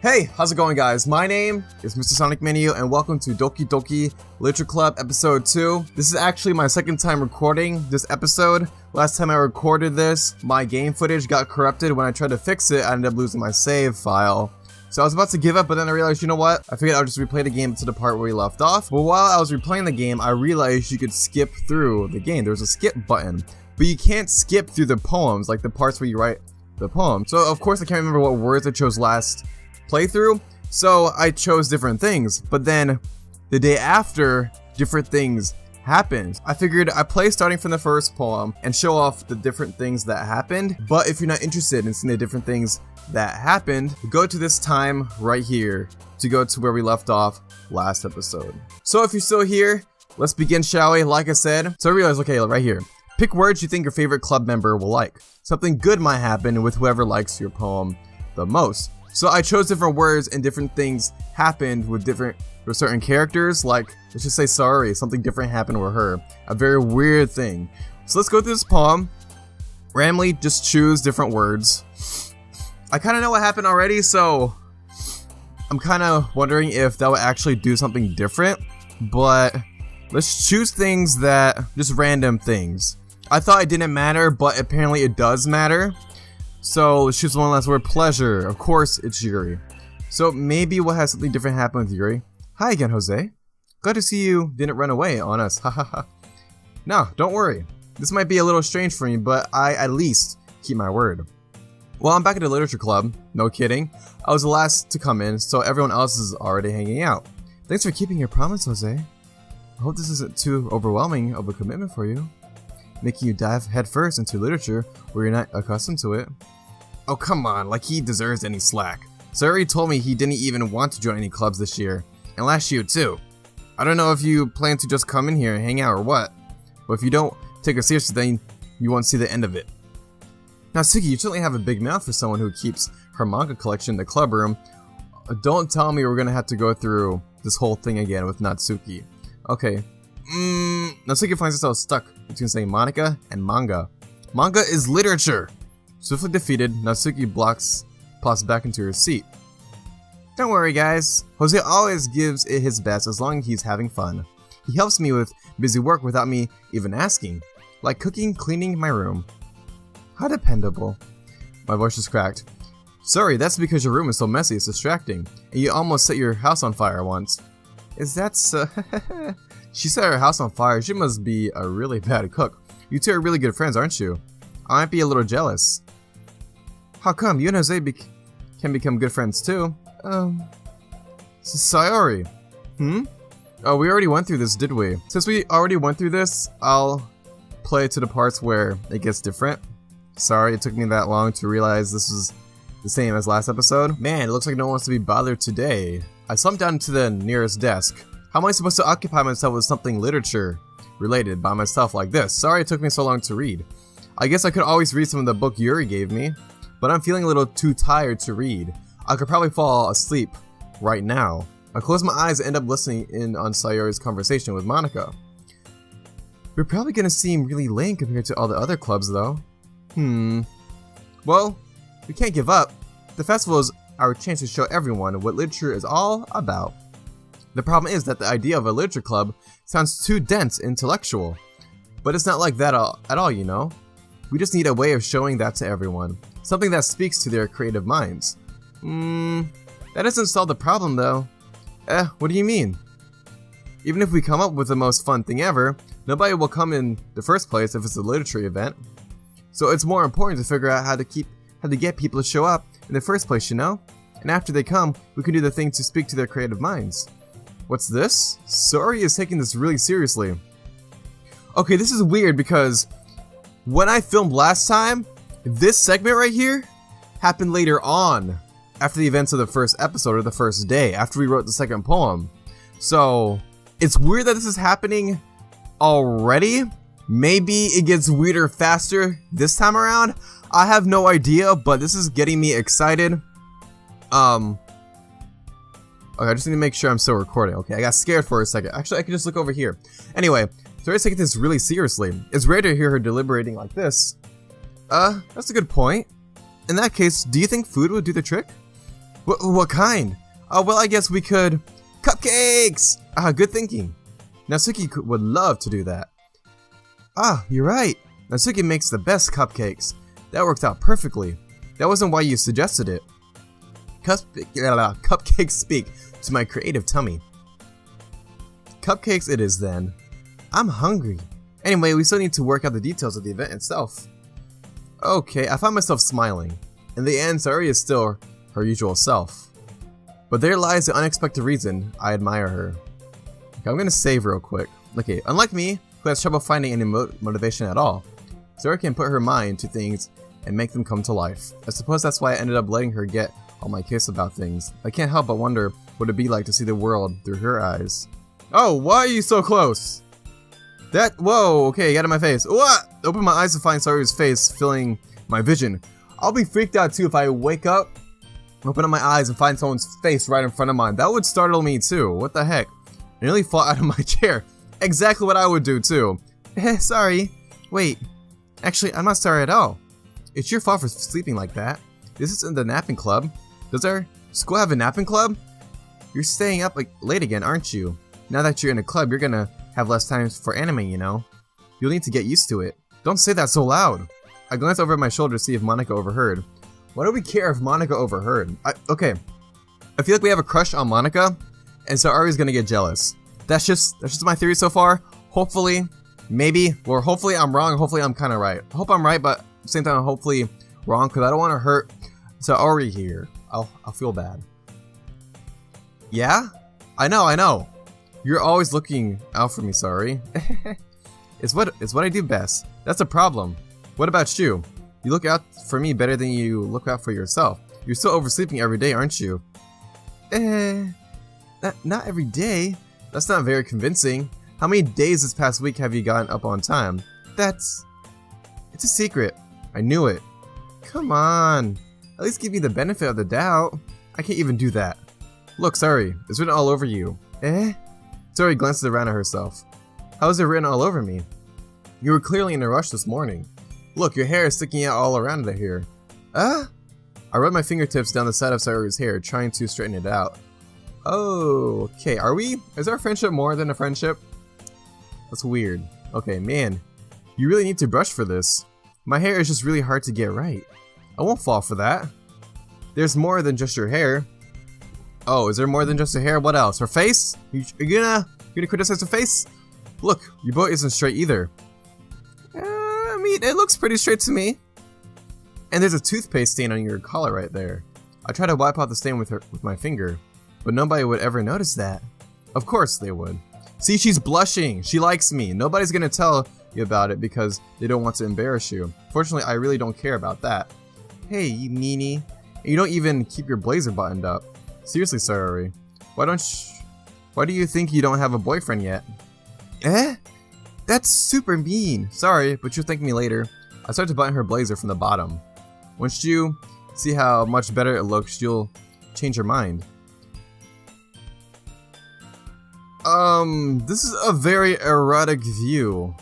Hey, how's it going, guys? My name is MrSonicManu and welcome to Doki Doki Literature Club episode 2. This is actually my second time recording this episode. Last time I recorded this, my game footage got corrupted. When I tried to fix it, I ended up losing my save file. So I was about to give up, but then I realized, you know what? I figured I'll just replay the game to the part where we left off. But while I was replaying the game, I realized you could skip through the game. There's a skip button, but you can't skip through the poems, like the parts where you write the poem. So of course I can't remember what words I chose last playthrough, so I chose different things, but then the day after, different things happened. I figured I'd play starting from the first poem and show off the different things that happened, but if you're not interested in seeing the different things that happened, go to this time right here to go to where we left off last episode. So if you're still here, let's begin, shall we? Like I said, so I realized, okay, right here, pick words you think your favorite club member will like. Something good might happen with whoever likes your poem the most. So I chose different words and different things happened with certain characters, like, let's just say Sayori, something different happened with her. A very weird thing. So let's go through this poem, randomly just choose different words. I kind of know what happened already, so I'm kind of wondering if that would actually do something different, but let's choose things that, just random things. I thought it didn't matter, but apparently it does matter. So let's choose one last word, pleasure. Of course, it's Yuri. So maybe we'll have something different happen with Yuri. Hi again, Jose. Glad to see you didn't run away on us. Hahaha. No, don't worry. This might be a little strange for me, but I at least keep my word. Well, I'm back at the literature club. No kidding. I was the last to come in, so everyone else is already hanging out. Thanks for keeping your promise, Jose. I hope this isn't too overwhelming of a commitment for you, making you dive headfirst into literature where you're not accustomed to it. Oh, come on, like he deserves any slack. Sayori told me he didn't even want to join any clubs this year, and last year too. I don't know if you plan to just come in here and hang out or what, but if you don't take it seriously, then you won't see the end of it. Now, Suki, you certainly have a big mouth for someone who keeps her manga collection in the club room. Don't tell me we're gonna have to go through this whole thing again with Natsuki. Okay. Natsuki finds herself stuck between saying Monica and manga. Manga is literature! Swiftly defeated, Natsuki plops back into her seat. Don't worry, guys. Jose always gives it his best as long as he's having fun. He helps me with busy work without me even asking, like cooking, cleaning my room. How dependable. My voice is cracked. Sorry, that's because your room is so messy it's distracting, and you almost set your house on fire once. Is that so? She set her house on fire. She must be a really bad cook. You two are really good friends, aren't you? I might be a little jealous. How come? You and Jose can become good friends too? Sayori. Oh, we already went through this, did we? Since we already went through this, I'll play to the parts where it gets different. Sorry it took me that long to realize this was the same as last episode. Man, it looks like no one wants to be bothered today. I slumped down to the nearest desk. How am I supposed to occupy myself with something literature related by myself like this? Sorry it took me so long to read. I guess I could always read some of the book Yuri gave me, but I'm feeling a little too tired to read. I could probably fall asleep right now. I close my eyes and end up listening in on Sayori's conversation with Monica. We're probably gonna seem really lame compared to all the other clubs though. Well, we can't give up. The festival is our chance to show everyone what literature is all about. The problem is that the idea of a literature club sounds too dense and intellectual. But it's not like that at all, you know? We just need a way of showing that to everyone. Something that speaks to their creative minds. That doesn't solve the problem though. What do you mean? Even if we come up with the most fun thing ever, nobody will come in the first place if it's a literature event. So it's more important to figure out how to get people to show up in the first place, you know? And after they come, we can do the thing to speak to their creative minds. What's this? Sayori is taking this really seriously. Okay, this is weird because when I filmed last time, this segment right here happened later on, after the events of the first episode or the first day, after we wrote the second poem. So it's weird that this is happening already. Maybe it gets weirder faster this time around. I have no idea, but this is getting me excited. Okay, I just need to make sure I'm still recording. Okay, I got scared for a second. Actually, I can just look over here. Anyway, Sayori's taking this really seriously. It's rare to hear her deliberating like this. That's a good point. In that case, do you think food would do the trick? What kind? Oh, well, I guess we could... Cupcakes! Ah, good thinking. Natsuki would love to do that. Ah, you're right. Natsuki makes the best cupcakes. That worked out perfectly. That wasn't why you suggested it. Cupcakes speak to my creative tummy. Cupcakes it is then. I'm hungry. Anyway, we still need to work out the details of the event itself. Okay, I found myself smiling. In the end, Sayori is still her usual self. But there lies the unexpected reason I admire her. Okay, I'm gonna save real quick. Okay, unlike me, who has trouble finding any motivation at all, Sayori can put her mind to things and make them come to life. I suppose that's why I ended up letting her get on my case about things. I can't help but wonder what it'd be like to see the world through her eyes. Oh, why are you so close? Whoa, okay, get out of my face. What? Open my eyes to find Sayori's face filling my vision. I'll be freaked out too if I wake up, open up my eyes and find someone's face right in front of mine. That would startle me too. What the heck? I nearly fall out of my chair. Exactly what I would do too. Sorry. Wait. Actually, I'm not sorry at all. It's your fault for sleeping like that. This isn't the napping club. Does our school have a napping club? You're staying up late again, aren't you? Now that you're in a club, you're gonna have less time for anime, you know? You'll need to get used to it. Don't say that so loud. I glanced over my shoulder to see if Monika overheard. Why do we care if Monika overheard? Okay. I feel like we have a crush on Monika, and so Ari's gonna get jealous. That's just my theory so far. Hopefully, maybe, or hopefully I'm wrong, hopefully I'm kinda right. I hope I'm right, but at the same time I'm hopefully wrong, because I don't want to hurt Sayori here. I'll feel bad. Yeah? I know. You're always looking out for me, sorry. It's what I do best. That's a problem. What about you? You look out for me better than you look out for yourself. You're still oversleeping every day, aren't you? Not every day. That's not very convincing. How many days this past week have you gotten up on time? It's a secret. I knew it. Come on. At least give me the benefit of the doubt. I can't even do that. Look, sorry. It's written all over you. Sayori glances around at herself. How is it written all over me? You were clearly in a rush this morning. Look, your hair is sticking out all around it here. I rubbed my fingertips down the side of Sayori's hair, trying to straighten it out. Oh, okay. Are we? Is our friendship more than a friendship? That's weird. Okay, man. You really need to brush for this. My hair is just really hard to get right. I won't fall for that. There's more than just your hair. Oh, is there more than just her hair? What else? Her face? You gonna criticize her face? Look, your bow isn't straight either. I mean, it looks pretty straight to me. And there's a toothpaste stain on your collar right there. I tried to wipe out the stain with my finger, but nobody would ever notice that. Of course they would. See, she's blushing. She likes me. Nobody's gonna tell you about it because they don't want to embarrass you. Fortunately, I really don't care about that. Hey, you meanie. You don't even keep your blazer buttoned up. Seriously, Sayori. Why do you think you don't have a boyfriend yet? That's super mean. Sorry, but you'll thank me later. I started to button her blazer from the bottom. Once you see how much better it looks, you'll change your mind. This is a very erotic view.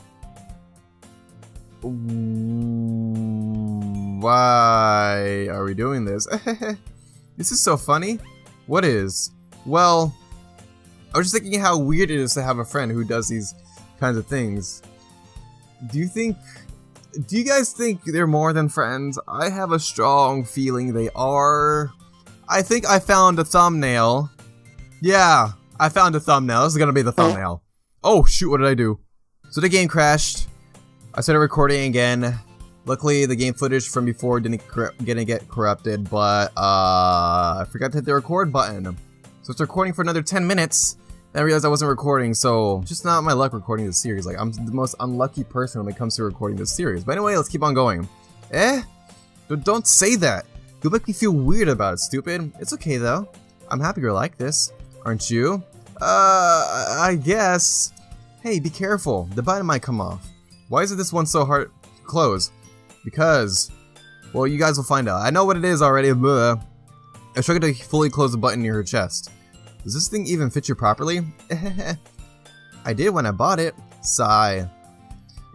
Why are we doing this? This is so funny. What is? Well, I was just thinking how weird it is to have a friend who does these kinds of things. Do you guys think they're more than friends? I have a strong feeling they are. I think I found a thumbnail. Yeah, I found a thumbnail. This is gonna be the thumbnail. Oh shoot, what did I do? So the game crashed. I started recording again. Luckily, the game footage from before didn't get corrupted, but I forgot to hit the record button. So it's recording for another 10 minutes. Then I realized I wasn't recording, so just not my luck recording this series. Like, I'm the most unlucky person when it comes to recording this series. But anyway, let's keep on going. Don't say that. You'll make me feel weird about it, stupid. It's okay though. I'm happy you're like this, aren't you? I guess. Hey, be careful. The button might come off. Why is this one so hard to close? Because, well, you guys will find out. I know what it is already. Blah. I struggled to fully close the button near her chest. Does this thing even fit you properly? I did when I bought it. Sigh.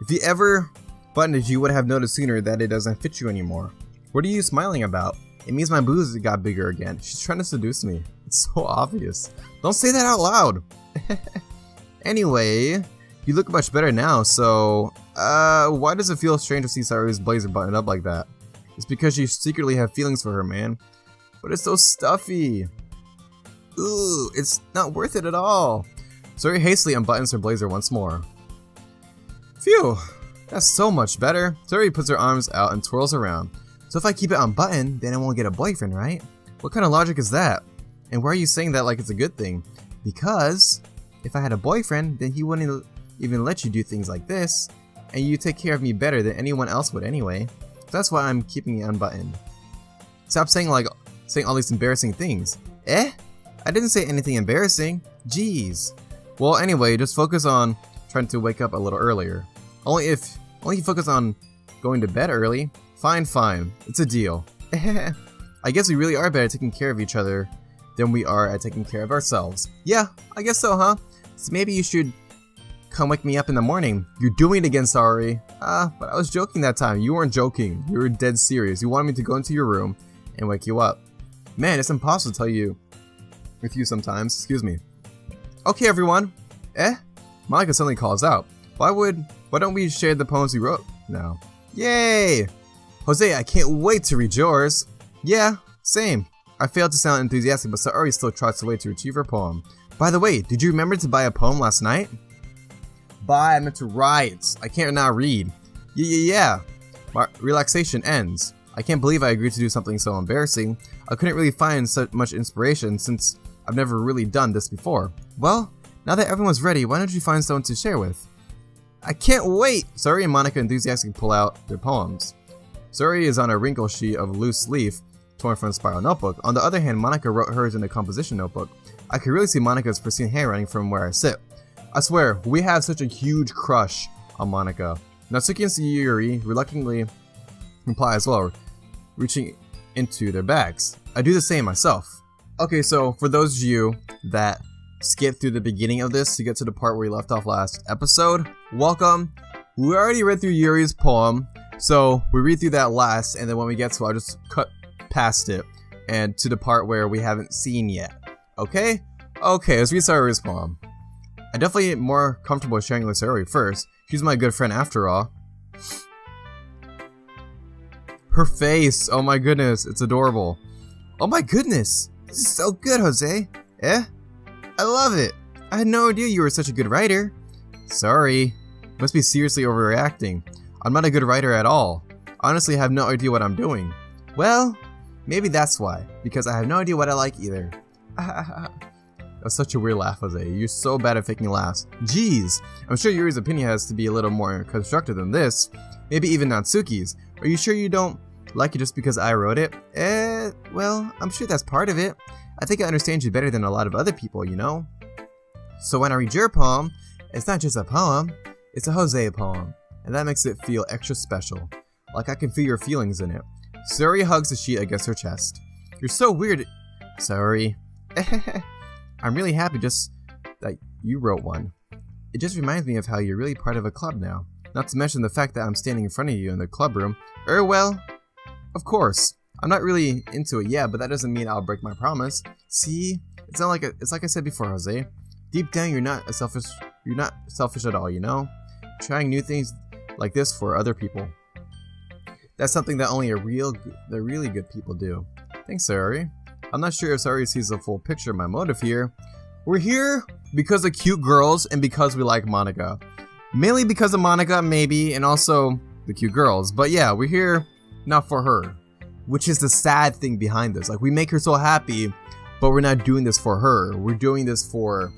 If you ever buttoned it, you would have noticed sooner that it doesn't fit you anymore. What are you smiling about? It means my boobs got bigger again. She's trying to seduce me. It's so obvious. Don't say that out loud. Anyway, you look much better now, so why does it feel strange to see Sayori's blazer buttoned up like that? It's because you secretly have feelings for her, man. But it's so stuffy. Ooh, it's not worth it at all. Sayori hastily unbuttons her blazer once more. Phew, that's so much better. Sayori puts her arms out and twirls around. So if I keep it unbuttoned, then I won't get a boyfriend, right? What kind of logic is that? And why are you saying that like it's a good thing? Because if I had a boyfriend, then he wouldn't even let you do things like this, and you take care of me better than anyone else would anyway. So that's why I'm keeping it unbuttoned. Stop saying all these embarrassing things. Eh? I didn't say anything embarrassing. Jeez. Well, anyway, just focus on trying to wake up a little earlier. Only if you focus on going to bed early. Fine. It's a deal. I guess we really are better at taking care of each other than we are at taking care of ourselves. Yeah, I guess so, huh? So maybe you should come wake me up in the morning. You're doing it again, sorry. But I was joking that time. You weren't joking. You were dead serious. You wanted me to go into your room and wake you up. Man, it's impossible to tell you with you sometimes. Excuse me. Okay, everyone. Monika suddenly calls out. Why don't we share the poems we wrote now? Yay! Jose, I can't wait to read yours. Yeah, same. I failed to sound enthusiastic, but Sayori still trots away to retrieve her poem. By the way, did you remember to buy a poem last night? Buy, I meant to write. I can't now read. Yeah. My relaxation ends. I can't believe I agreed to do something so embarrassing. I couldn't really find so much inspiration since I've never really done this before. Well, now that everyone's ready, why don't you find someone to share with? I can't wait! Sayori and Monika enthusiastically pull out their poems. Sayori is on a wrinkled sheet of loose leaf, torn from a spiral notebook. On the other hand, Monika wrote hers in a composition notebook. I can really see Monika's pristine handwriting from where I sit. I swear, we have such a huge crush on Monika. Natsuki and Sayori reluctantly reply as well, reaching into their bags. I do the same myself. Okay, so for those of you that skipped through the beginning of this to get to the part where we left off last episode, welcome. We already read through Yuri's poem, so we read through that last, and then when we get to it, I'll just cut past it and to the part where we haven't seen yet. Okay, let's read Sayori's poem. I'm definitely more comfortable sharing with Sayori first. She's my good friend after all. Her face, oh my goodness, it's adorable. Oh my goodness, this is so good, Jose. I love it. I had no idea you were such a good writer. Sorry. Must be seriously overreacting. I'm not a good writer at all. Honestly, I have no idea what I'm doing. Well, maybe that's why. Because I have no idea what I like either. That's such a weird laugh, Jose. You're so bad at faking laughs. Jeez. I'm sure Yuri's opinion has to be a little more constructive than this. Maybe even Natsuki's. Are you sure you don't like it just because I wrote it? Well, I'm sure that's part of it. I think I understand you better than a lot of other people, you know? So when I read your poem, it's not just a poem, it's a Jose poem. And that makes it feel extra special. Like I can feel your feelings in it. Sayori hugs the sheet against her chest. You're so weird. Sorry. I'm really happy just that you wrote one. It just reminds me of how you're really part of a club now. Not to mention the fact that I'm standing in front of you in the club room. Well, of course. I'm not really into it yet, but that doesn't mean I'll break my promise. See? It's like I said before, Jose. Deep down, you're not selfish at all, you know? Trying new things like this for other people. That's something that only the really good people do. Thanks, Sayori. I'm not sure if Sayori sees the full picture of my motive here. We're here because of cute girls and because we like Monika. Mainly because of Monika, maybe, and also the cute girls. But yeah, we're here not for her. Which is the sad thing behind this. Like, we make her so happy, but we're not doing this for her. We're doing this for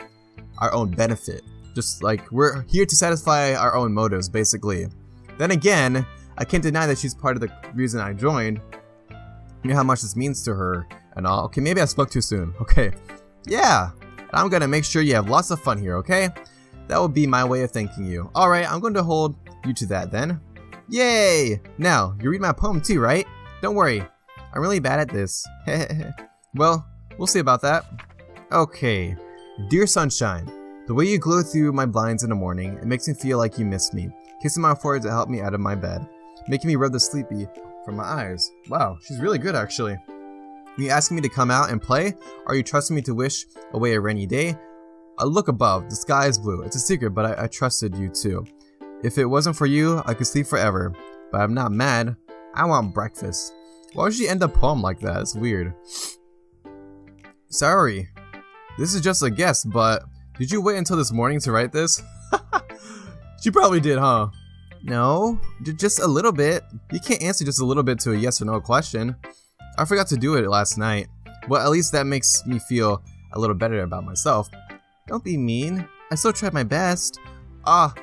our own benefit. Just like, we're here to satisfy our own motives, basically. Then again, I can't deny that she's part of the reason I joined. You know how much this means to her and all. Okay, maybe I spoke too soon. Okay. Yeah. I'm gonna make sure you have lots of fun here, okay? That will be my way of thanking you. Alright, I'm going to hold you to that then. Yay! Now, you read my poem too, right? Don't worry, I'm really bad at this. Well, we'll see about that. Okay. Dear sunshine, the way you glow through my blinds in the morning, it makes me feel like you miss me. Kissing my forehead to help me out of my bed. Making me rub the sleepy from my eyes. Wow, she's really good actually. Are you asking me to come out and play? Are you trusting me to wish away a rainy day? Look above, the sky is blue. It's a secret, but I trusted you too. If it wasn't for you, I could sleep forever. But I'm not mad. I want breakfast. Why would she end a poem like that? It's weird. Sorry. This is just a guess, but did you wait until this morning to write this? She probably did, huh? No, just a little bit. You can't answer just a little bit to a yes or no question. I forgot to do it last night, but at least that makes me feel a little better about myself. Don't be mean. I still tried my best.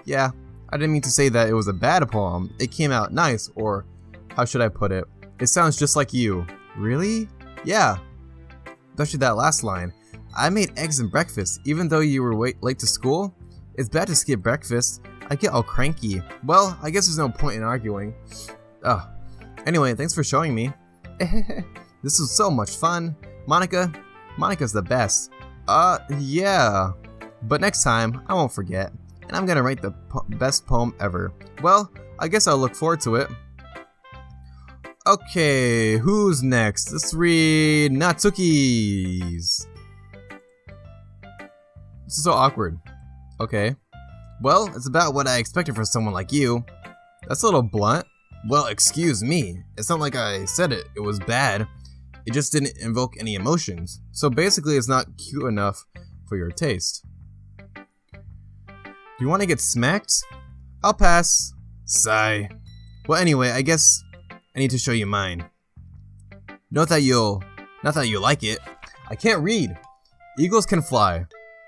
Yeah. I didn't mean to say that it was a bad poem. It came out nice, or how should I put it? It sounds just like you. Really? Yeah. Especially that last line. I made eggs and breakfast, even though you were late to school. It's bad to skip breakfast. I get all cranky. Well, I guess there's no point in arguing. Anyway, thanks for showing me. This was so much fun. Monica's the best. Yeah. But next time, I won't forget. And I'm gonna write the best poem ever. Well, I guess I'll look forward to it. Okay, who's next? Let's read Natsuki's. This is so awkward. Okay. Well, it's about what I expected from someone like you. That's a little blunt. Well, excuse me. It's not like I said it was bad. It just didn't invoke any emotions. So basically, it's not cute enough for your taste. Do you want to get smacked? I'll pass. Sigh. Well, anyway, I guess I need to show you mine. Not that you like it. I can't read. Eagles can fly.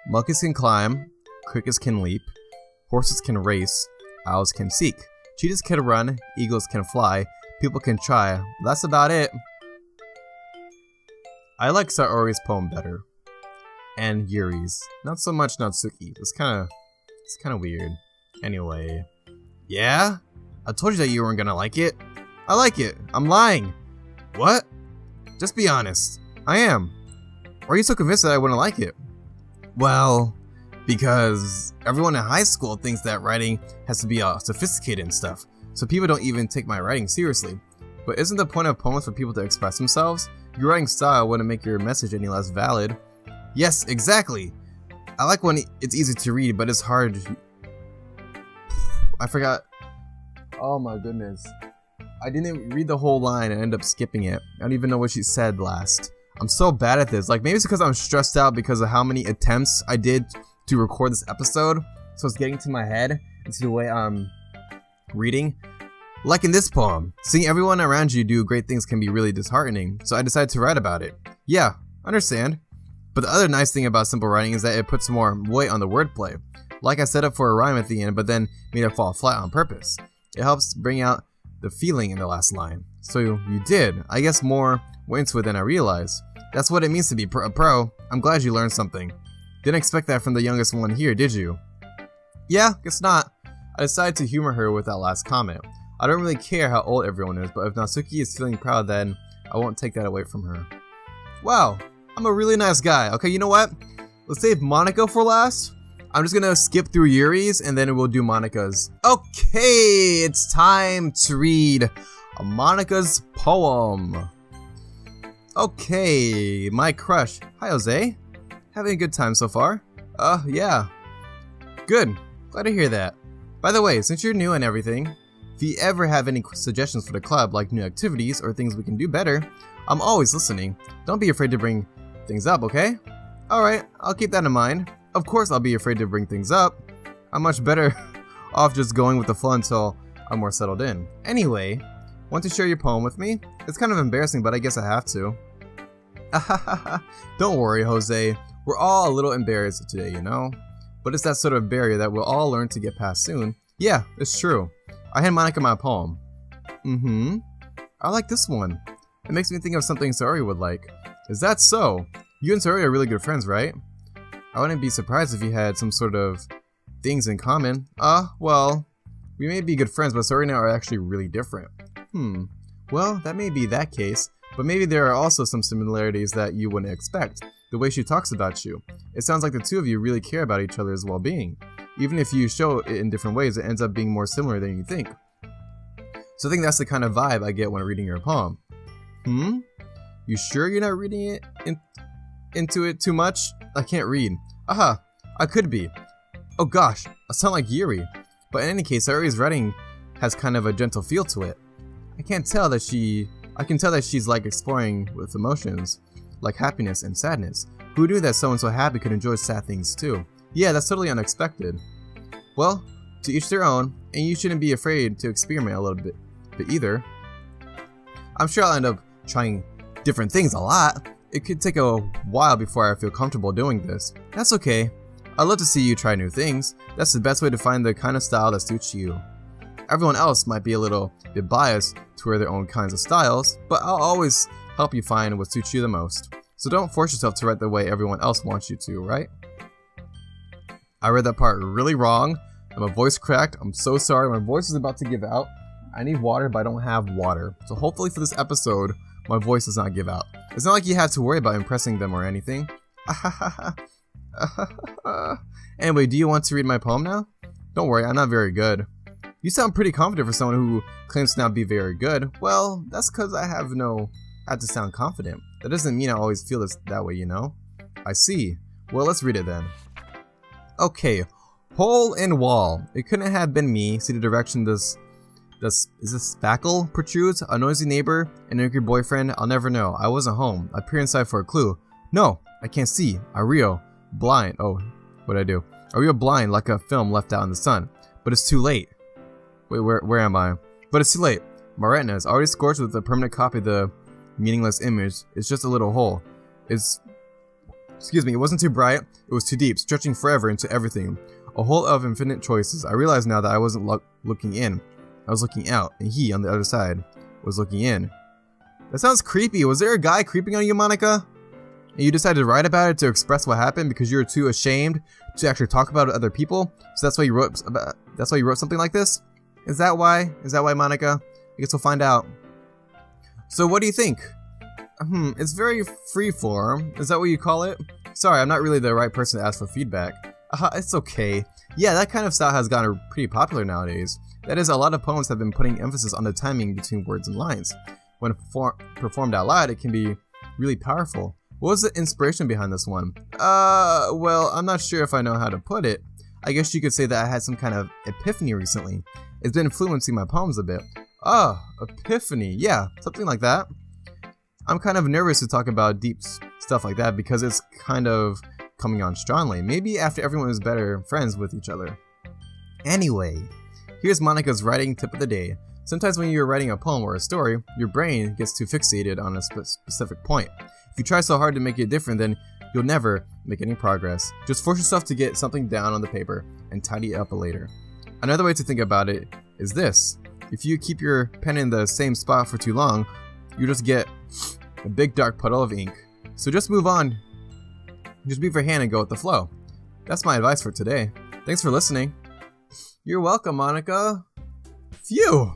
Monkeys can climb. Crickets can leap. Horses can race. Owls can seek. Cheetahs can run. Eagles can fly. People can try. That's about it. I like Sayori's poem better. And Yuri's. Not so much Natsuki. It's kind of weird. Anyway. Yeah? I told you that you weren't gonna like it. I like it. I'm lying. What? Just be honest. I am. Why are you so convinced that I wouldn't like it? Well, because everyone in high school thinks that writing has to be sophisticated and stuff, so people don't even take my writing seriously. But isn't the point of poems for people to express themselves? Your writing style wouldn't make your message any less valid. Yes, exactly! I like when it's easy to read, but it's hard. I forgot. Oh my goodness. I didn't read the whole line and ended up skipping it. I don't even know what she said last. I'm so bad at this. Like, maybe it's because I'm stressed out because of how many attempts I did to record this episode. So it's getting to my head and to the way I'm reading. Like in this poem, seeing everyone around you do great things can be really disheartening. So I decided to write about it. Yeah, understand. But the other nice thing about simple writing is that it puts more weight on the wordplay. Like I set up for a rhyme at the end, but then made it fall flat on purpose. It helps bring out the feeling in the last line. So you did. I guess more went into it than I realized. That's what it means to be a pro. I'm glad you learned something. Didn't expect that from the youngest one here, did you? Yeah, guess not. I decided to humor her with that last comment. I don't really care how old everyone is, but if Natsuki is feeling proud, then I won't take that away from her. Wow, I'm a really nice guy. Okay, you know what? Let's save Monica for last. I'm just gonna skip through Yuri's and then we'll do Monica's. Okay, it's time to read Monica's poem. Okay, my crush. Hi, Jose. Having a good time so far? Yeah. Good. Glad to hear that. By the way, since you're new and everything, if you ever have any suggestions for the club, like new activities or things we can do better, I'm always listening. Don't be afraid to bring things up, okay? Alright, I'll keep that in mind. Of course I'll be afraid to bring things up. I'm much better off just going with the flow until I'm more settled in. Anyway, want to share your poem with me? It's kind of embarrassing, but I guess I have to. Don't worry, Jose. We're all a little embarrassed today, you know? But it's that sort of barrier that we'll all learn to get past soon. Yeah, it's true. I hand Monica my poem. I like this one. It makes me think of something Sayori would like. Is that so? You and Sayori are really good friends, right? I wouldn't be surprised if you had some sort of things in common. Well, we may be good friends, but Sayori and I are actually really different. Well, that may be that case, but maybe there are also some similarities that you wouldn't expect. The way she talks about you. It sounds like the two of you really care about each other's well-being. Even if you show it in different ways, it ends up being more similar than you think. So I think that's the kind of vibe I get when reading your poem. You sure you're not reading it into it too much? I can't read. Aha, I could be. Oh gosh, I sound like Yuri. But in any case, Sayori's writing has kind of a gentle feel to it. I can tell that she's like exploring with emotions, like happiness and sadness. Who knew that someone so happy could enjoy sad things too? Yeah, that's totally unexpected. Well, to each their own, and you shouldn't be afraid to experiment a little bit either. I'm sure I'll end up trying different things a lot. It could take a while before I feel comfortable doing this. That's okay. I'd love to see you try new things. That's the best way to find the kind of style that suits you. Everyone else might be a little bit biased toward their own kinds of styles, but I'll always help you find what suits you the most. So don't force yourself to write the way everyone else wants you to, right? I read that part really wrong, and my voice cracked. I'm so sorry, my voice is about to give out. I need water, but I don't have water. So hopefully for this episode, my voice does not give out. It's not like you had to worry about impressing them or anything. Anyway, do you want to read my poem now? Don't worry, I'm not very good. You sound pretty confident for someone who claims to not be very good. Well, that's because I have to sound confident. That doesn't mean I always feel that way, you know? I see. Well, let's read it then. Okay, hole in wall. It couldn't have been me. See the direction this spackle protrudes? A noisy neighbor? An angry boyfriend? I'll never know. I wasn't home. I peer inside for a clue. No, I can't see. Ario. Blind. Oh, what'd I do? Ario blind like a film left out in the sun. But it's too late. Wait, where am I? But it's too late. My retina is already scorched with a permanent copy of the meaningless image. It's just a little hole. Excuse me, it wasn't too bright. It was too deep, stretching forever into everything. A hole of infinite choices. I realized now that I wasn't looking in. I was looking out, and he, on the other side, was looking in. That sounds creepy. Was there a guy creeping on you, Monica? And you decided to write about it to express what happened because you were too ashamed to actually talk about it to other people? So that's why you wrote something like this? Is that why? Is that why, Monica? I guess we'll find out. So what do you think? It's very freeform. Is that what you call it? Sorry, I'm not really the right person to ask for feedback. It's okay. Yeah, that kind of style has gotten pretty popular nowadays. That is, a lot of poems have been putting emphasis on the timing between words and lines. When performed out loud, it can be really powerful. What was the inspiration behind this one? Well, I'm not sure if I know how to put it. I guess you could say that I had some kind of epiphany recently. It's been influencing my poems a bit. Epiphany. Yeah, something like that. I'm kind of nervous to talk about deep stuff like that because it's kind of coming on strongly. Maybe after everyone is better friends with each other. Anyway, here's Monica's writing tip of the day. Sometimes when you're writing a poem or a story, your brain gets too fixated on a specific point. If you try so hard to make it different, then you'll never make any progress. Just force yourself to get something down on the paper and tidy it up later. Another way to think about it is this. If you keep your pen in the same spot for too long, you just get a big dark puddle of ink. So just move on. Just move your hand and go with the flow. That's my advice for today. Thanks for listening. You're welcome, Monica. Phew!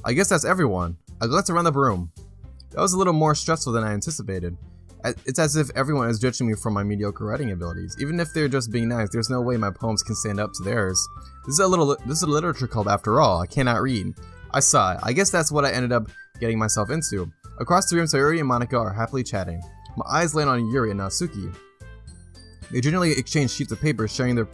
I guess that's everyone. I'd like to run the room. That was a little more stressful than I anticipated. It's as if everyone is judging me for my mediocre writing abilities. Even if they're just being nice, there's no way my poems can stand up to theirs. This is a literature club after all. I cannot read. I saw it. I guess that's what I ended up getting myself into. Across the room, Sayori and Monica are happily chatting. My eyes land on Yuri and Natsuki. They generally exchange sheets of paper sharing their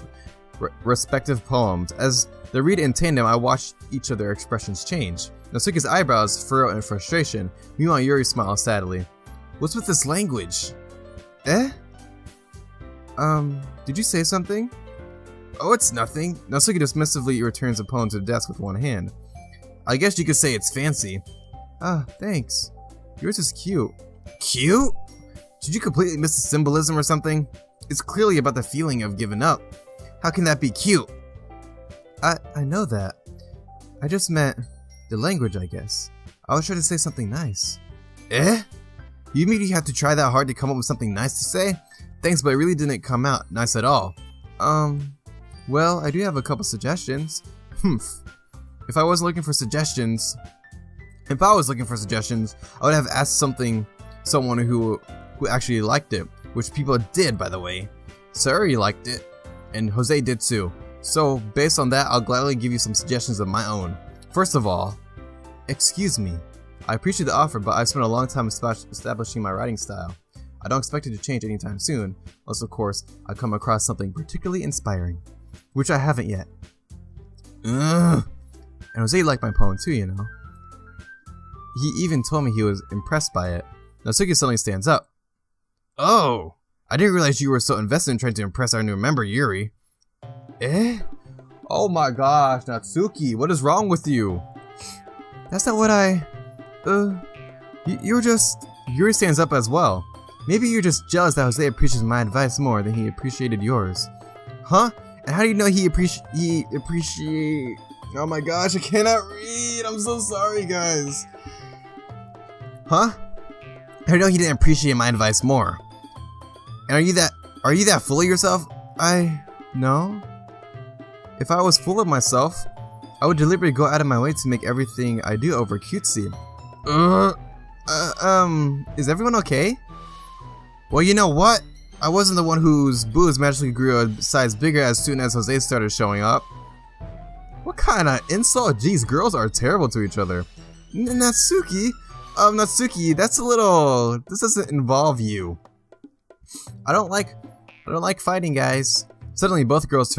respective poems. As they read in tandem, I watch each of their expressions change. Natsuki's eyebrows furrow in frustration. Meanwhile, Yuri smiles sadly. What's with this language? Eh? Did you say something? Oh, it's nothing. Natsuki dismissively returns the poem to the desk with one hand. I guess you could say it's fancy. Ah, thanks. Yours is cute. Cute? Did you completely miss the symbolism or something? It's clearly about the feeling of giving up. How can that be cute? I know that. I just meant the language, I guess. I was trying to say something nice. Eh? You mean you have to try that hard to come up with something nice to say? Thanks, but it really didn't come out nice at all. Well, I do have a couple suggestions. If I was looking for suggestions, I would have asked someone who actually liked it, which people did, by the way. Sayori liked it, and Jose did too. So, based on that, I'll gladly give you some suggestions of my own. First of all, excuse me, I appreciate the offer, but I've spent a long time establishing my writing style. I don't expect it to change anytime soon, unless of course I come across something particularly inspiring, which I haven't yet. Ugh. And Jose liked my poem too, you know. He even told me he was impressed by it. Natsuki suddenly stands up. Oh! I didn't realize you were so invested in trying to impress our new member, Yuri. Eh? Oh my gosh, Natsuki, what is wrong with you? That's not what you're just... Yuri stands up as well. Maybe you're just jealous that Jose appreciates my advice more than he appreciated yours. Huh? And how do you know he appreciate... Oh my gosh, I cannot read. I'm so sorry, guys. Huh? How do you know he didn't appreciate my advice more? And are you that full of yourself? No. If I was full of myself, I would deliberately go out of my way to make everything I do over cutesy. Is everyone okay? Well, you know what? I wasn't the one whose boobs magically grew a size bigger as soon as Jose started showing up. What kind of insult? Jeez, girls are terrible to each other. Natsuki, that's a little... This doesn't involve you. I don't like fighting, guys. Suddenly, both girls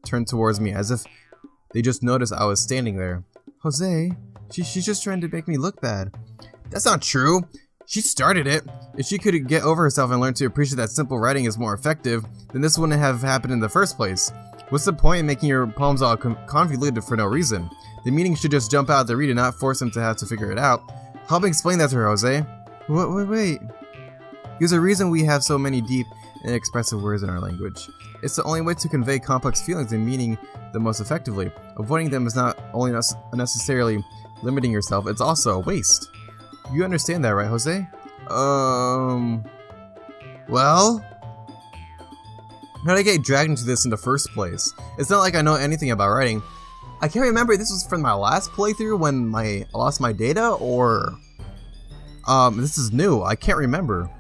turned towards me as if they just noticed I was standing there. Jose, she's just trying to make me look bad. That's not true. She started it. If she could get over herself and learn to appreciate that simple writing is more effective, then this wouldn't have happened in the first place. What's the point in making your poems all convoluted for no reason? The meaning should just jump out at the reader, not force him to have to figure it out. Help me explain that to her, Jose. Wait. There's a reason we have so many deep and expressive words in our language. It's the only way to convey complex feelings and meaning the most effectively. Avoiding them is not only unnecessarily limiting yourself, it's also a waste. You understand that, right, Jose? Well? How did I get dragged into this in the first place? It's not like I know anything about writing. I can't remember if this was from my last playthrough when I lost my data, or... this is new, I can't remember.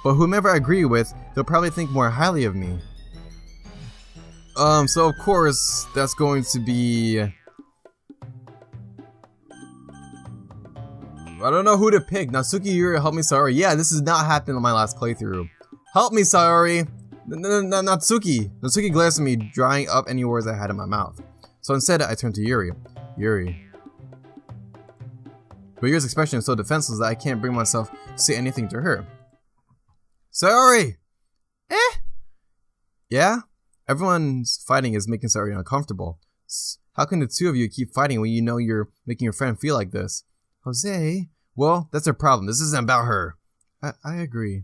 But whomever I agree with, they'll probably think more highly of me. So of course, that's going to be... I don't know who to pick. Natsuki, Yuri, help me, Sayori. Yeah, this has not happened in my last playthrough. Help me, Sayori! Natsuki! Natsuki glares at me, drying up any words I had in my mouth. So instead, I turned to Yuri. Yuri. But Yuri's expression is so defenseless that I can't bring myself to say anything to her. Sayori! Yeah? Everyone's fighting is making Sayori uncomfortable. How can the two of you keep fighting when you know you're making your friend feel like this? Jose? Well, that's her problem. This isn't about her. I agree.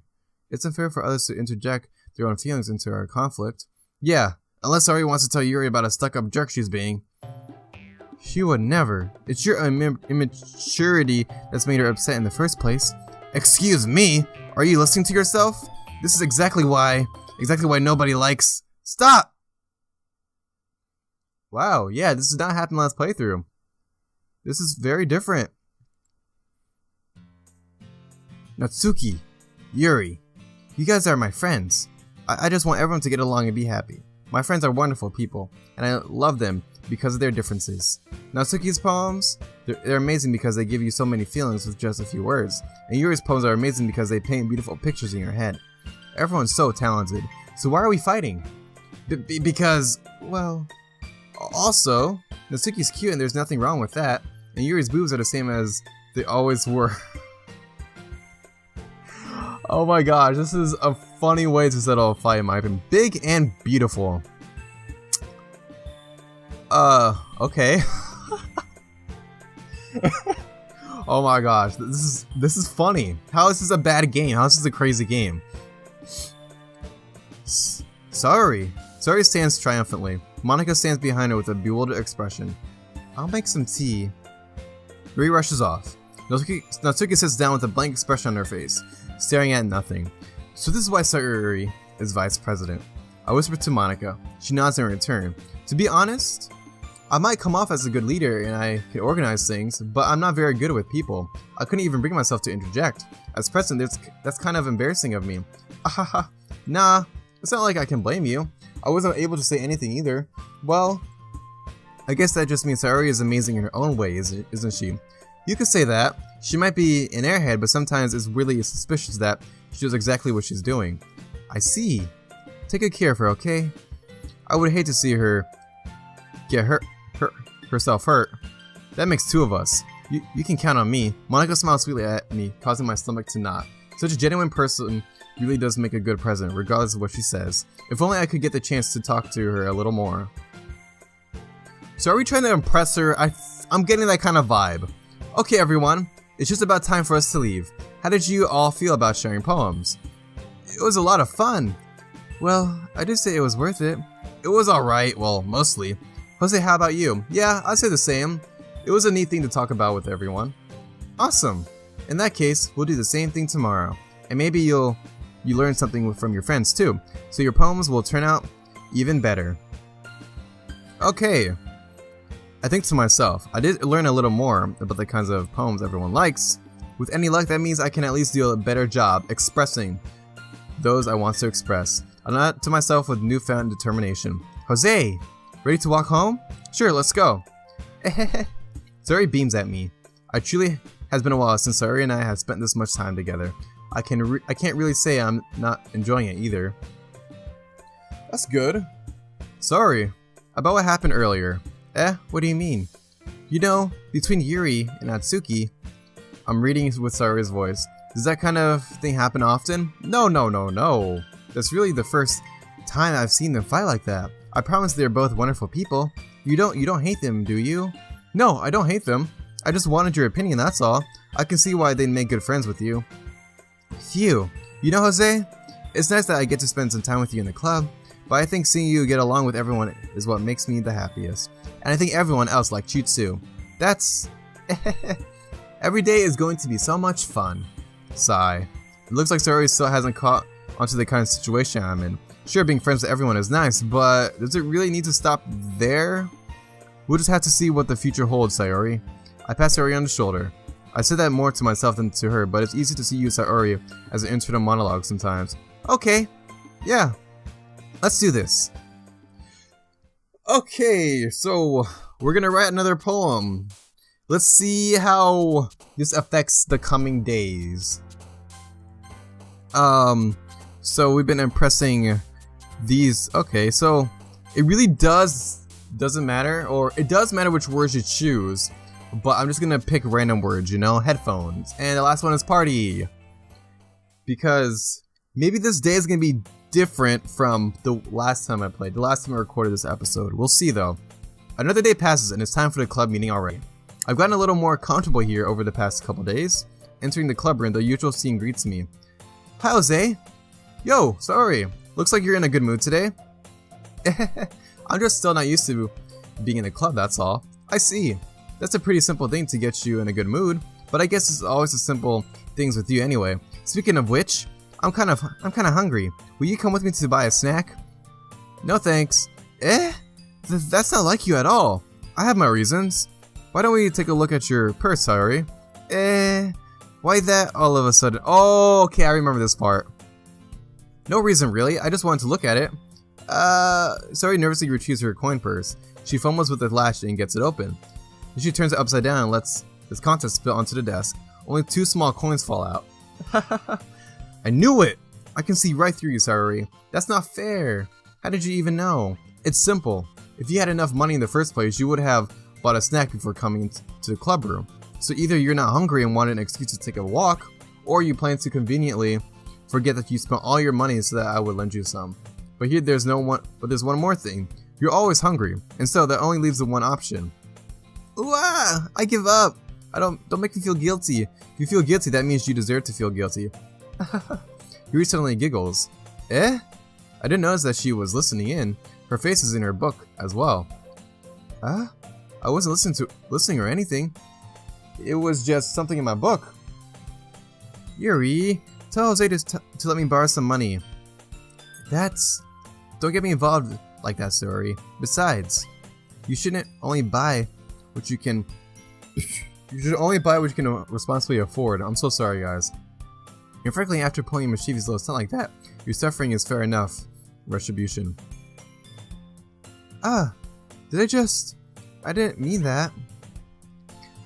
It's unfair for others to interject their own feelings into our conflict. Yeah, unless Sayori wants to tell Yuri about a stuck-up jerk she's being. She would never. It's your immaturity that's made her upset in the first place. Excuse me? Are you listening to yourself? This is exactly why nobody likes... Stop! Wow, yeah, this did not happen last playthrough. This is very different. Natsuki, Yuri, you guys are my friends. I just want everyone to get along and be happy. My friends are wonderful people, and I love them because of their differences. Natsuki's poems, they're amazing because they give you so many feelings with just a few words. And Yuri's poems are amazing because they paint beautiful pictures in your head. Everyone's so talented. So why are we fighting? Because, well... Also, Natsuki's cute and there's nothing wrong with that. And Yuri's boobs are the same as they always were. Oh my gosh, this is a funny way to settle a fight in my opinion. Big and beautiful. Okay. Oh my gosh, this is funny. How is this a bad game? How is this a crazy game? Sorry. Sayori stands triumphantly. Monika stands behind her with a bewildered expression. I'll make some tea. Yuri rushes off. Natsuki sits down with a blank expression on her face, staring at nothing. So this is why Sayori is vice president. I whisper to Monika. She nods in return. To be honest, I might come off as a good leader and I can organize things, but I'm not very good with people. I couldn't even bring myself to interject. As president, that's kind of embarrassing of me. Ahaha. Nah, it's not like I can blame you. I wasn't able to say anything either. Well, I guess that just means Sayori is amazing in her own way, isn't she? You could say that. She might be an airhead, but sometimes it's really suspicious that she knows exactly what she's doing. I see. Take good care of her, okay? I would hate to see her get herself hurt. That makes two of us. You can count on me. Monica smiled sweetly at me, causing my stomach to knot. Such a genuine person really does make a good president, regardless of what she says. If only I could get the chance to talk to her a little more. So are we trying to impress her? I'm getting that kind of vibe. Okay everyone, it's just about time for us to leave. How did you all feel about sharing poems? It was a lot of fun. Well, I did say it was worth it. It was alright, well, mostly. Jose, how about you? Yeah, I'd say the same. It was a neat thing to talk about with everyone. Awesome. In that case, we'll do the same thing tomorrow. And maybe you learn something from your friends too, so your poems will turn out even better. Okay. I think to myself, I did learn a little more about the kinds of poems everyone likes. With any luck, that means I can at least do a better job expressing those I want to express. I nodded to myself with newfound determination. Jose, ready to walk home? Sure, let's go. Sayori beams at me. It truly has been a while since Sayori and I have spent this much time together. I can't really say I'm not enjoying it either. That's good. Sorry about what happened earlier. What do you mean? You know, between Yuri and Atsuki, I'm reading with Sayori's voice. Does that kind of thing happen often? No. That's really the first time I've seen them fight like that. I promise they're both wonderful people. You don't hate them, do you? No, I don't hate them. I just wanted your opinion, that's all. I can see why they'd make good friends with you. Phew. You know, Jose, it's nice that I get to spend some time with you in the club, but I think seeing you get along with everyone is what makes me the happiest. And I think everyone else likes you too. That's... Every day is going to be so much fun. Sigh. It looks like Sayori still hasn't caught onto the kind of situation I'm in. Sure, being friends with everyone is nice, but does it really need to stop there? We'll just have to see what the future holds, Sayori. I pat Sayori on the shoulder. I said that more to myself than to her, but it's easy to see you, Sayori, as an internal monologue sometimes. Okay. Yeah. Let's do this. Okay, so we're gonna write another poem. Let's see how this affects the coming days. So we've been impressing these. Okay, so it really doesn't matter, or it does matter which words you choose, but I'm just gonna pick random words, you know, headphones. And the last one is party. Because maybe this day is gonna be different from the last time I played, the last time I recorded this episode. We'll see though. Another day passes and it's time for the club meeting already. I've gotten a little more comfortable here over the past couple days. Entering the club room, the usual scene greets me. Hi, Jose. Yo, sorry. Looks like you're in a good mood today. I'm just still not used to being in a club, that's all. I see. That's a pretty simple thing to get you in a good mood, but I guess it's always the simple things with you anyway. Speaking of which, I'm kind of hungry. Will you come with me to buy a snack? No thanks. That's not like you at all. I have my reasons. Why don't we take a look at your purse, Sayori? Why that all of a sudden? Oh, okay, I remember this part. No reason really, I just wanted to look at it. Sayori nervously retrieves her coin purse. She fumbles with the latch and gets it open. Then she turns it upside down and lets its contents spill onto the desk. Only 2 small coins fall out. I knew it! I can see right through you, Sayori. That's not fair. How did you even know? It's simple. If you had enough money in the first place, you would have bought a snack before coming to the club room. So either you're not hungry and wanted an excuse to take a walk, or you plan to conveniently forget that you spent all your money so that I would lend you some. But here there's one more thing. You're always hungry, and so that only leaves the one option. Ooh, I give up. Don't make me feel guilty. If you feel guilty, that means you deserve to feel guilty. Yuri suddenly giggles. I didn't notice that she was listening in. Her face is in her book as well. I wasn't listening or anything. It was just something in my book. Yuri, tell Jose to let me borrow some money. Don't get me involved like that, Sayori. Besides, you shouldn't only buy what you can. You should only buy what you can responsibly afford. I'm so sorry, guys. And frankly, after pulling a mischievous little stunt like that, your suffering is fair enough. Retribution. I didn't mean that.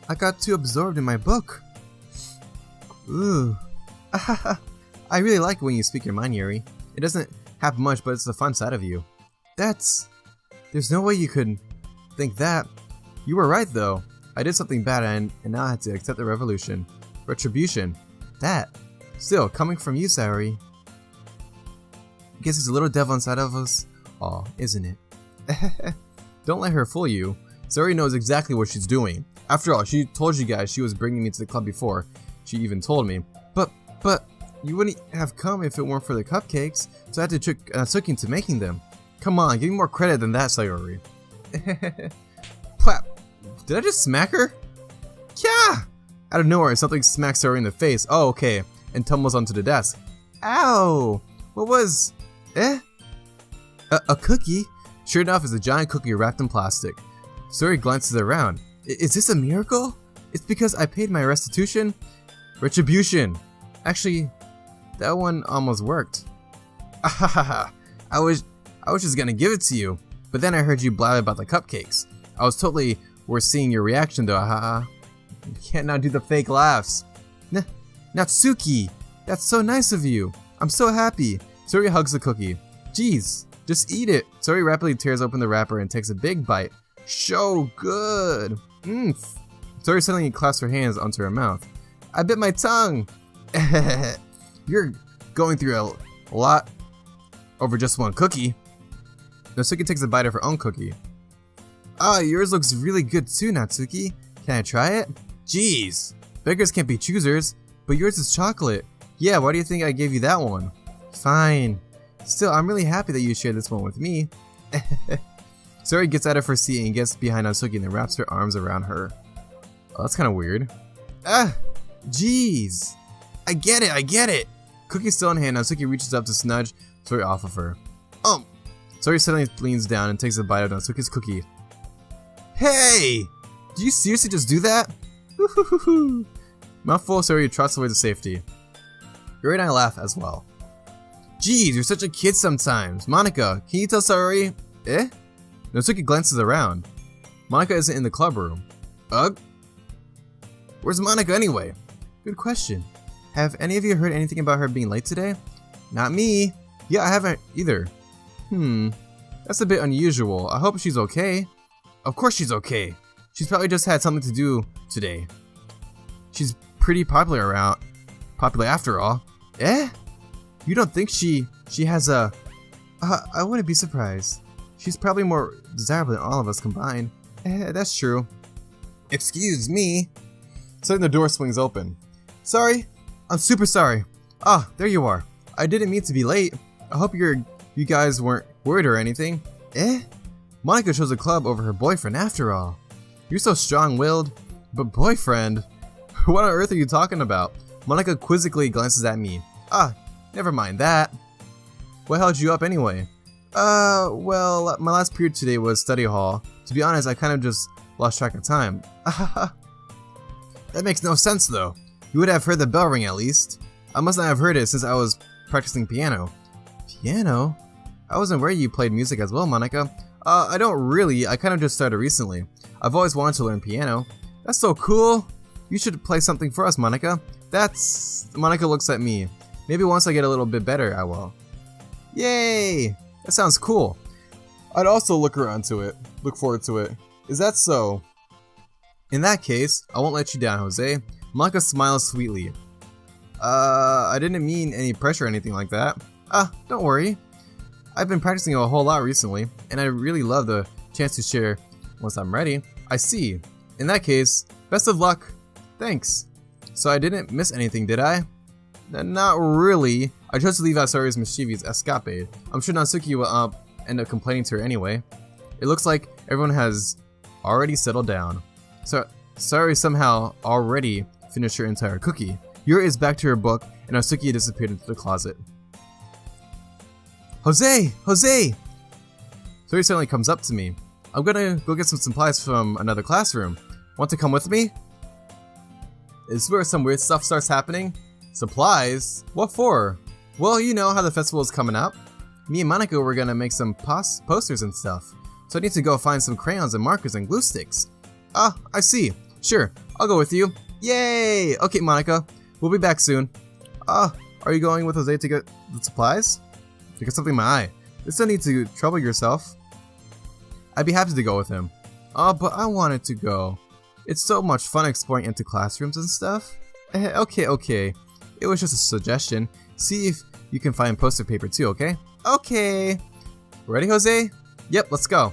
I got too absorbed in my book. Ooh. I really like when you speak your mind, Yuri. It doesn't happen much, but it's the fun side of you. There's no way you could think that. You were right, though. I did something bad and now I had to accept the retribution. That. Still, coming from you, Sayori. I guess there's a little devil inside of us all, isn't it? Don't let her fool you. Sayori knows exactly what she's doing. After all, she told you guys she was bringing me to the club before. She even told me. But you wouldn't have come if it weren't for the cupcakes, so I had to trick Natsuki into making them. Come on, give me more credit than that, Sayori. Plap. Did I just smack her? Yeah! Out of nowhere, something smacks Sayori in the face. Oh, okay. And tumbles onto the desk. Ow! What was... A cookie? Sure enough, it's a giant cookie wrapped in plastic. Sayori glances around. Is this a miracle? It's because I paid my restitution? Retribution! Actually, that one almost worked. I was just gonna give it to you, but then I heard you blab about the cupcakes. I was totally worth seeing your reaction though, haha. You can't now do the fake laughs. Natsuki! That's so nice of you! I'm so happy! Sayori hugs the cookie. Jeez, just eat it! Sayori rapidly tears open the wrapper and takes a big bite. So good! Sayori suddenly clasps her hands onto her mouth. I bit my tongue! You're going through a lot over just one cookie. Natsuki takes a bite of her own cookie. Ah, yours looks really good too, Natsuki. Can I try it? Jeez! Beggars can't be choosers, but yours is chocolate. Yeah, why do you think I gave you that one? Fine. Still, I'm really happy that you shared this one with me. Sayori gets out of her seat and gets behind Natsuki and then wraps her arms around her. Oh, that's kind of weird. Ah! Jeez! I get it! Cookie still in hand, Natsuki reaches up to snudge Sayori off of her. Sayori suddenly leans down and takes a bite of Natsuki's cookie. Hey! Did you seriously just do that? Mouthful, Sayori trots away to safety. Yuri and I laugh as well. Jeez, you're such a kid sometimes. Monika, can you tell Sayori? Natsuki glances around. Monika isn't in the club room. Ugh? Where's Monika anyway? Good question. Have any of you heard anything about her being late today? Not me. Yeah, I haven't either. That's a bit unusual. I hope she's okay. Of course she's okay. She's probably just had something to do today. She's pretty popular after all. You don't think she has a... I wouldn't be surprised. She's probably more desirable than all of us combined. That's true. Excuse me. Suddenly the door swings open. Sorry. I'm super sorry. Ah, there you are. I didn't mean to be late. I hope you guys weren't worried or anything. Monika chose a club over her boyfriend after all. You're so strong-willed. But boyfriend? What on earth are you talking about? Monika quizzically glances at me. Ah, never mind that. What held you up anyway? Well, my last period today was study hall. To be honest, I kind of just lost track of time. That makes no sense though. You would have heard the bell ring at least. I must not have heard it since I was practicing piano. Piano? I wasn't aware you played music as well, Monika. I don't really. I kind of just started recently. I've always wanted to learn piano. That's so cool. You should play something for us, Monika. Monika looks at me. Maybe once I get a little bit better, I will. Yay! That sounds cool. I'd also look forward to it. Is that so? In that case, I won't let you down, Jose. Monika smiles sweetly. I didn't mean any pressure or anything like that. Don't worry. I've been practicing a whole lot recently, and I really love the chance to share once I'm ready. I see. In that case, best of luck. Thanks. So I didn't miss anything, did I? Not really. I chose to leave out Sayori's mischievous escapade. I'm sure Natsuki will end up complaining to her anyway. It looks like everyone has already settled down. So Sayori somehow already finished her entire cookie. Yuri is back to her book, and Natsuki disappeared into the closet. Jose! Sayori suddenly comes up to me. I'm gonna go get some supplies from another classroom. Want to come with me? Is where some weird stuff starts happening? Supplies? What for? Well, you know how the festival is coming up. Me and Monika were gonna make some posters and stuff. So I need to go find some crayons and markers and glue sticks. I see. Sure, I'll go with you. Yay! Okay, Monica. We'll be back soon. Are you going with Jose to get the supplies? You got something in my eye. There's no need to trouble yourself. I'd be happy to go with him. But I wanted to go. It's so much fun exploring empty classrooms and stuff. Okay. It was just a suggestion. See if you can find poster paper too, okay? Okay. Ready, Jose? Yep, let's go.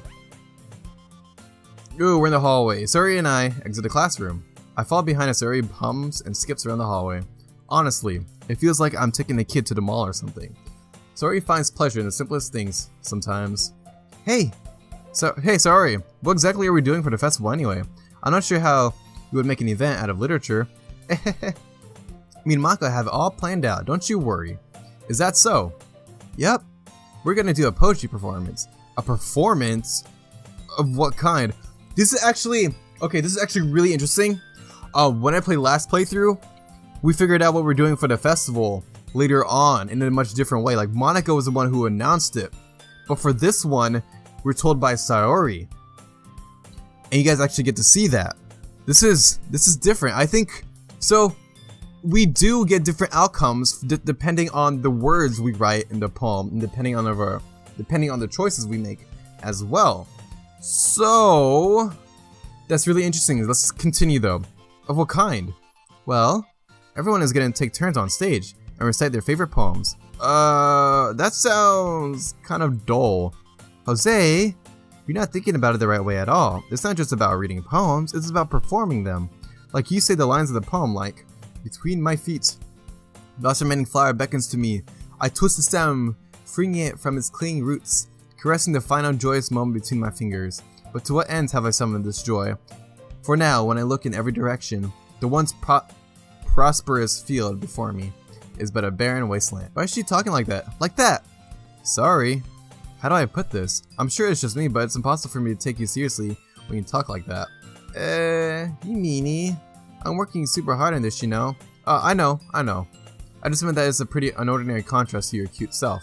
Ooh, we're in the hallway. Sayori and I exit the classroom. I fall behind as Sayori hums and skips around the hallway. Honestly, it feels like I'm taking a kid to the mall or something. Sayori finds pleasure in the simplest things, sometimes. Hey, Sayori, what exactly are we doing for the festival anyway? I'm not sure how you would make an event out of literature. Me and Mako have it all planned out, don't you worry. Is that so? Yep. We're gonna do a poetry performance. A performance? Of what kind? This is actually really interesting. When I played last playthrough, we figured out what we're doing for the festival later on in a much different way. Like, Monica was the one who announced it. But for this one, we're told by Sayori. And you guys actually get to see that. This is different. I think, so we do get different outcomes depending on the words we write in the poem, and depending on the choices we make as well. So that's really interesting. Let's continue though. Of what kind? Well, everyone is going to take turns on stage and recite their favorite poems. That sounds kind of dull. Jose, you're not thinking about it the right way at all. It's not just about reading poems, it's about performing them. Like you say the lines of the poem, like, between my feet, the blossoming flower beckons to me. I twist the stem, freeing it from its clinging roots, caressing the final joyous moment between my fingers. But to what ends have I summoned this joy? For now, when I look in every direction, the once prosperous field before me is but a barren wasteland. Why is she talking like that? Like that! Sorry. How do I put this? I'm sure it's just me, but it's impossible for me to take you seriously when you talk like that. You meanie. I'm working super hard on this, you know. I know. I just meant that it's a pretty unordinary contrast to your cute self.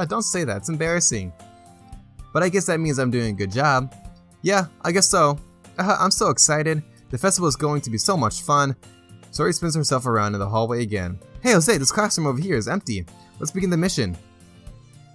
Don't say that, it's embarrassing. But I guess that means I'm doing a good job. Yeah, I guess so. I'm so excited. The festival is going to be so much fun. Sayori spins herself around in the hallway again. Hey Jose, this classroom over here is empty. Let's begin the mission.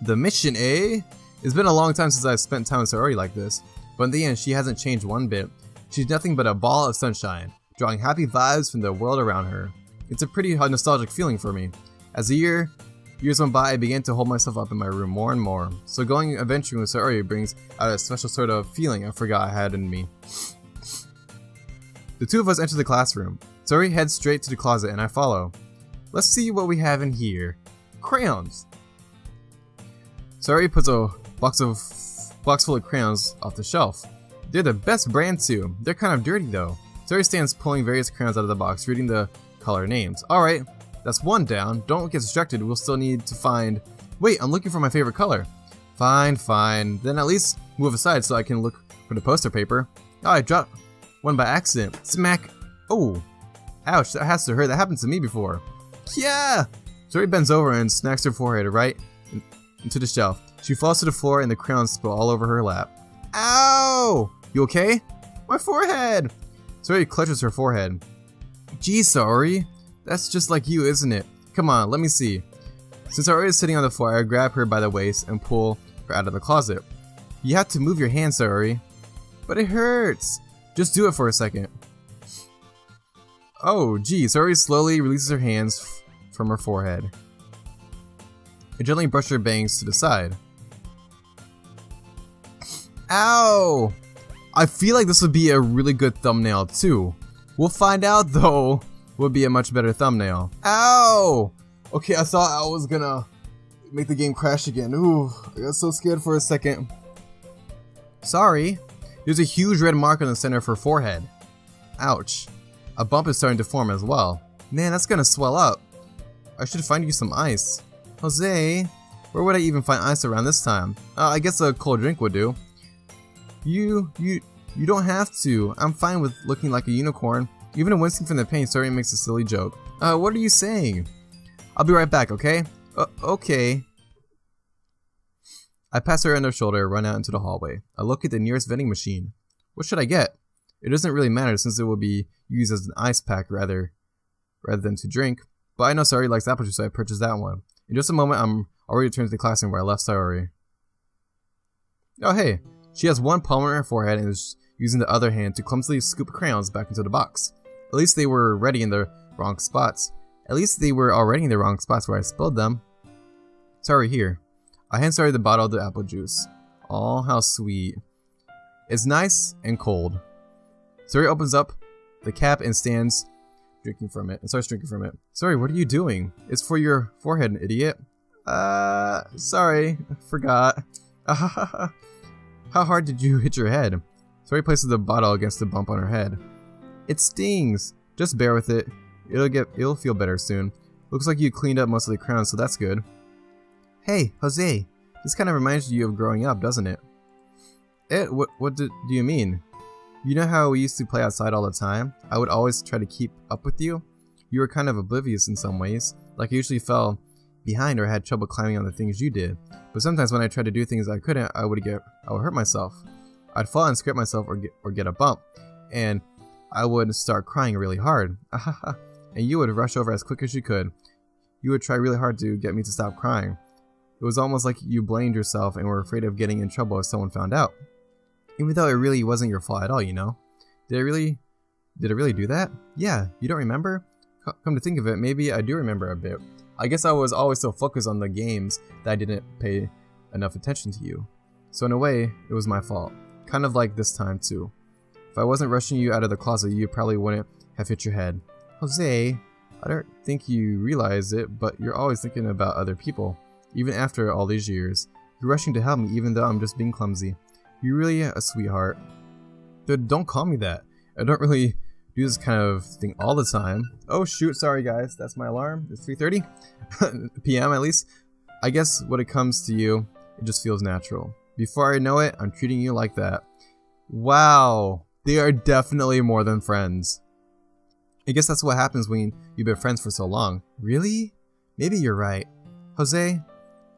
The mission, eh? It's been a long time since I've spent time with Sayori like this. But in the end, she hasn't changed one bit. She's nothing but a ball of sunshine, drawing happy vibes from the world around her. It's a pretty nostalgic feeling for me. As the years went by, I began to hold myself up in my room more and more. So going adventuring with Sayori brings out a special sort of feeling I forgot I had in me. The two of us enter the classroom. Sayori heads straight to the closet and I follow. Let's see what we have in here. Crayons! Sayori puts a box full of crayons off the shelf. They're the best brand too. They're kind of dirty though. Sayori stands pulling various crayons out of the box, reading the color names. Alright, that's one down. Don't get distracted, we'll still need to find... Wait, I'm looking for my favorite color. Fine. Then at least move aside so I can look for the poster paper. Oh, I dropped one by accident. Smack! Oh! Ouch, that has to hurt. That happened to me before. Yeah! Sayori bends over and smacks her forehead right into the shelf. She falls to the floor and the crayons spill all over her lap. Ow! You okay? My forehead! Sayori clutches her forehead. Gee, Sayori. That's just like you, isn't it? Come on, let me see. Since Sayori is sitting on the floor, I grab her by the waist and pull her out of the closet. You have to move your hands, Sayori. But it hurts. Just do it for a second. Oh, gee, Sayori slowly releases her hands from her forehead. I gently brush her bangs to the side. Ow! I feel like this would be a really good thumbnail too. We'll find out though, would be a much better thumbnail. Ow! Okay, I thought I was gonna make the game crash again. Ooh, I got so scared for a second. Sorry. There's a huge red mark on the center of her forehead. Ouch. A bump is starting to form as well. Man, that's gonna swell up. I should find you some ice. Jose, where would I even find ice around this time? I guess a cold drink would do. You don't have to. I'm fine with looking like a unicorn. Even wincing from the pain, Sayori makes a silly joke. What are you saying? I'll be right back, okay? Okay. I pass her on her shoulder and run out into the hallway. I look at the nearest vending machine. What should I get? It doesn't really matter since it will be used as an ice pack rather than to drink. But I know Sayori likes apple juice, so I purchased that one. In just a moment, I'm already returned to the classroom where I left Sayori. Oh hey, she has one palm on her forehead and is using the other hand to clumsily scoop crayons back into the box. At least they were already in the wrong spots where I spilled them. Sayori, here. I hand Sayori the bottle of the apple juice. Aw, how sweet. It's nice and cold. Sayori opens up the cap and starts drinking from it. Sayori, what are you doing? It's for your forehead, idiot. Sorry, I forgot. How hard did you hit your head? Sayori places the bottle against the bump on her head. It stings. Just bear with it. It'll feel better soon. Looks like you cleaned up most of the crayons, so that's good. Hey, Jose. This kind of reminds you of growing up, doesn't it? What do you mean? You know how we used to play outside all the time? I would always try to keep up with you. You were kind of oblivious in some ways. Like I usually fell behind or had trouble climbing on the things you did. But sometimes when I tried to do things I couldn't, I would hurt myself. I'd fall and scrape myself or get a bump. And I would start crying really hard. And you would rush over as quick as you could. You would try really hard to get me to stop crying. It was almost like you blamed yourself and were afraid of getting in trouble if someone found out. Even though it really wasn't your fault at all, you know? Did it really do that? Yeah, you don't remember? Come to think of it, maybe I do remember a bit. I guess I was always so focused on the games that I didn't pay enough attention to you. So in a way, it was my fault. Kind of like this time too. If I wasn't rushing you out of the closet, you probably wouldn't have hit your head. Jose, I don't think you realize it, but you're always thinking about other people. Even after all these years. You're rushing to help me even though I'm just being clumsy. You're really a sweetheart. But don't call me that. I don't really do this kind of thing all the time. Oh shoot, sorry guys, that's my alarm. It's 3:30 p.m. at least. I guess when it comes to you, it just feels natural. Before I know it, I'm treating you like that. Wow, they are definitely more than friends. I guess that's what happens when you've been friends for so long. Really? Maybe you're right. Jose,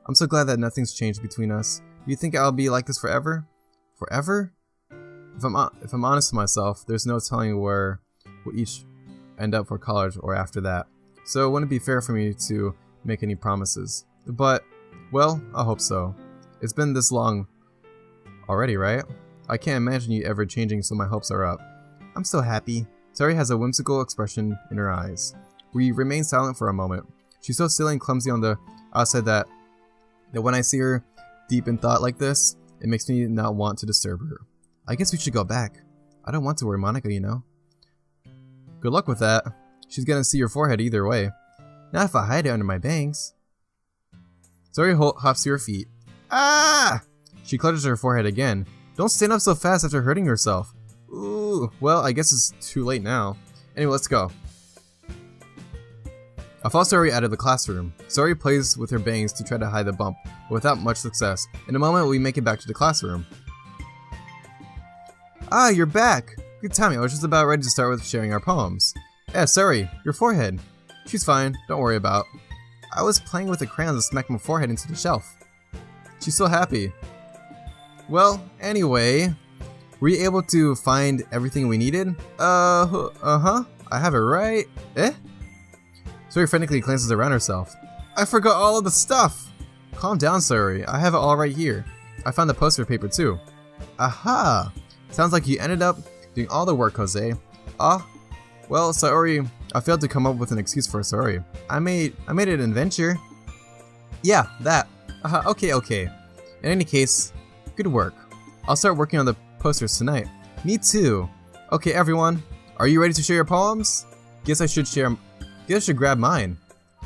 I'm so glad that nothing's changed between us. Do you think I'll be like this forever? Forever? If I'm honest with myself, there's no telling where we'll each end up for college or after that. So it wouldn't be fair for me to make any promises. But, well, I hope so. It's been this long already, right? I can't imagine you ever changing, so my hopes are up. I'm so happy. Sayori has a whimsical expression in her eyes. We remain silent for a moment. She's so silly and clumsy on the outside that when I see her deep in thought like this, it makes me not want to disturb her. I guess we should go back. I don't want to worry Monica, you know. Good luck with that. She's gonna see your forehead either way. Not if I hide it under my bangs. Sayori hops to her feet. Ah! She clutches her forehead again. Don't stand up so fast after hurting yourself. Ooh, well, I guess it's too late now. Anyway, let's go. I follow Sayori out of the classroom. Sayori plays with her bangs to try to hide the bump, but without much success. In a moment, we make it back to the classroom. Ah, you're back! Good timing, I was just about ready to start with sharing our poems. Yeah, Sayori, your forehead. She's fine, don't worry about. I was playing with the crayons and smacked my forehead into the shelf. She's so happy. Well, anyway, were you able to find everything we needed? I have it right. Eh? Sayori frantically glances around herself. I forgot all of the stuff! Calm down, Sayori. I have it all right here. I found the poster paper too. Aha! Sounds like you ended up doing all the work, Jose. Well, Sayori, I failed to come up with an excuse for Sayori. I made an adventure. Yeah, that. Okay. In any case, good work. I'll start working on the posters tonight. Me too. Okay, everyone. Are you ready to share your poems? Guess I should grab mine.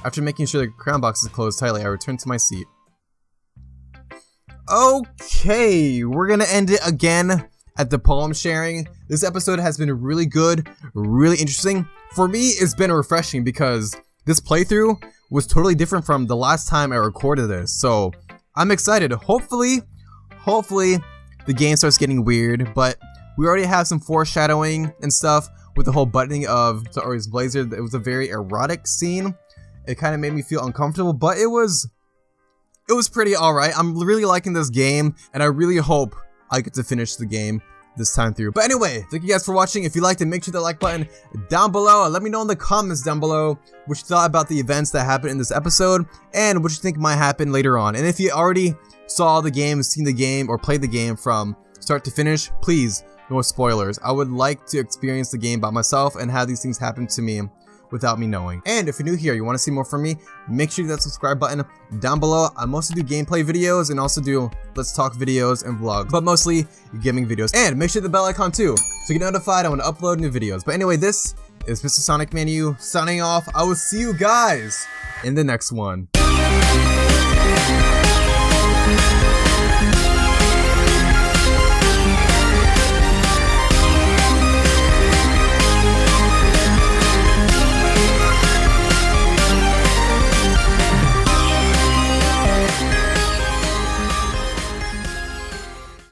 After making sure the crayon box is closed tightly, I return to my seat. Okay, we're gonna end it again at the poem sharing. This episode has been really good, really interesting. For me, it's been refreshing because this playthrough was totally different from the last time I recorded this. So I'm excited. Hopefully the game starts getting weird, but we already have some foreshadowing and stuff with the whole buttoning of Sayori's blazer. It was a very erotic scene. It kind of made me feel uncomfortable, but it was pretty alright. I'm really liking this game, and I really hope I get to finish the game this time through. But anyway, thank you guys for watching. If you liked it, make sure the like button down below. Let me know in the comments down below what you thought about the events that happened in this episode and what you think might happen later on. And if you already saw the game, seen the game, or played the game from start to finish, please, no spoilers. I would like to experience the game by myself and have these things happen to me without me knowing. And if you're new here, you want to see more from me, make sure you hit that subscribe button down below. I mostly do gameplay videos and also do Let's Talk videos and vlogs, but mostly gaming videos. And make sure the bell icon too, so you get notified when I upload new videos. But anyway, this is MrSonicManu signing off. I will see you guys in the next one.